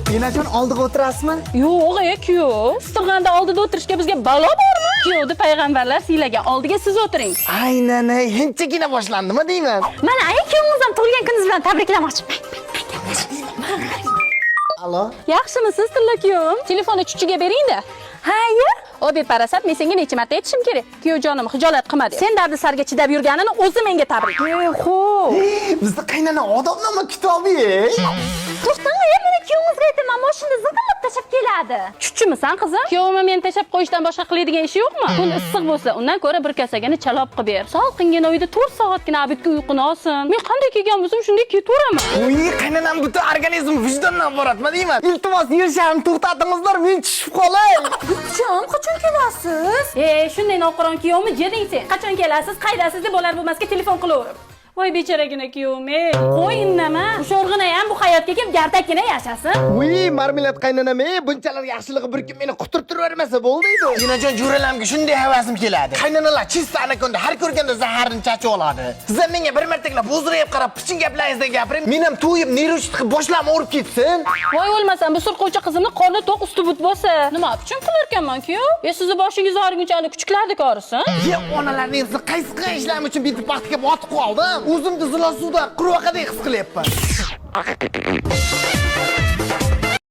Enajon oldiga o'tirasizmi? Yo'q, kuyov. Istirg'anda oldida o'tirishga bizga balo bormi? Kuyovni payg'ambarlar siylagan. Oldiga siz o'tiring. Aynan, hinchagina boshlandimi deyman. Mana kuyovingiz ham tug'ilgan kuningiz bilan tabriklamoqchiman. Alo. Yaxshimisiz, Tilla kuyovim? Telefonni chuchiga bering-da. Hayya. Obed parasat, men senga necha marta aytishim kerak? Kuyovjonim, xijolat qilma deb. Sen dardi sarga chidab yurganini o'zi menga tabrik. Xo'p. Bizda qaynana odobnoma kitobi. To'xtang, meni kuyovingizga aytaman, mashina zing'illab tashab keladi. Chuchimisan, qizim? Kuyovimni meni tashab qo'yishdan boshqa qiladigan ishi yo'qmi? Kun issiq bo'lsa, undan ko'ra bir kasagini chalob qilib ber. Salqingina uyda 4 soatgina Obedga uyquni olsin. Men qanday kelgan bo'lsam, shunday ketaveraman. Uy, qaynanam butun organizm vijdondan boratma deyman. Iltimos, yurishimni to'xtatingizlar, men tushib qolay. Qachon kelasiz? Shunday navqiron kuyovmi jeding sen? Qachon kelasiz? Qaydasiz deb bo'lar bo'lmasga telefon qilaverib. Voy bechoragina kuyovim, qo'y indama. O'sha o'rg'ina ham bu hayotga kelib gardakkina yashasin. Uy, marmelat qaynanam, bunchalar yaxshiligi bir kun meni quturib turavermasa bo'ldi edi. Enajon jo'ralamga shunday havasim keladi. Qaynanalar chista anakonda har ko'rganda zaharni chachib oladi. Siz menga bir martaklab bo'zrayib qarab, pichin gaplaringizdan gapiring. Men ham to'yib, neyrochit qilib boshlamni urib ketsin. Voy o'lmasam, bu surquvchi qizimni qorni to'q usti but bo'lsa. Nima uchun qilar ekanman kuyov? Sizni boshingizni og'rigunchalik kuchuklarni ko'rsin. Onalarning sizni qaysi qilgan ishlarim uchun bitib baxtga botib qoldim. O'zimni zilos suvda qurvaqadek his qilyapman.